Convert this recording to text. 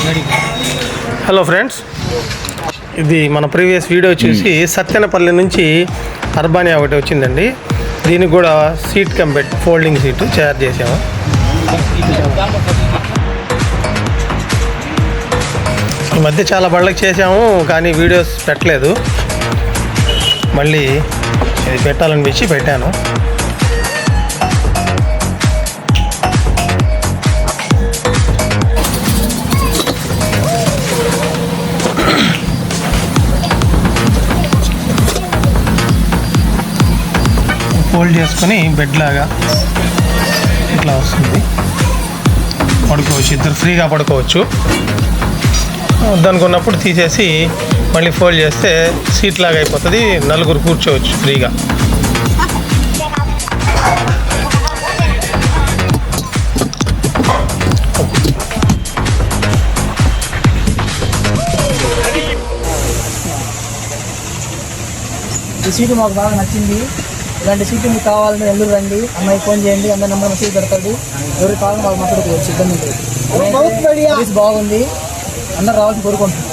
Hello friends, ఇది మన previous video చూసి సత్యనపల్లి నుంచి అర్బానియా ఒకటి వచ్చిందండి. దీనికి కూడా సీట్ కంబెట్ ఫోల్డింగ్ సీటు తయారు చేసాము. ఈ మధ్య చాలా బళ్ళకి చేసాము కానీ వీడియోస్ పెట్టలేదు. మళ్ళీ ఇది పెట్టాలనిపించి పెట్టాను. ఫోల్డ్ చేసుకొని బెడ్ లాగా ఇట్లా వస్తుంది. పడుకోవచ్చు, ఇద్దరు ఫ్రీగా పడుకోవచ్చు. వద్దనుకున్నప్పుడు తీసేసి మళ్ళీ ఫోల్డ్ చేస్తే సీట్ లాగా అయిపోతుంది. నలుగురు కూర్చోవచ్చు ఫ్రీగా. ఈ సీటు మాకు బాగా నచ్చింది. ఇలాంటి సీటు మీకు కావాలంటే ఎందుకు రండి, అమ్మాయి ఫోన్ చేయండి, అందరి నెంబర్ మెసేజ్ పెడతాడు. ఎవరికి కావాలని మాకు మాట్లాడుకోవచ్చు, ఇబ్బంది ఉంటుంది. బాగుంది, అందరు రావాల్సి కోరుకుంటున్నాం.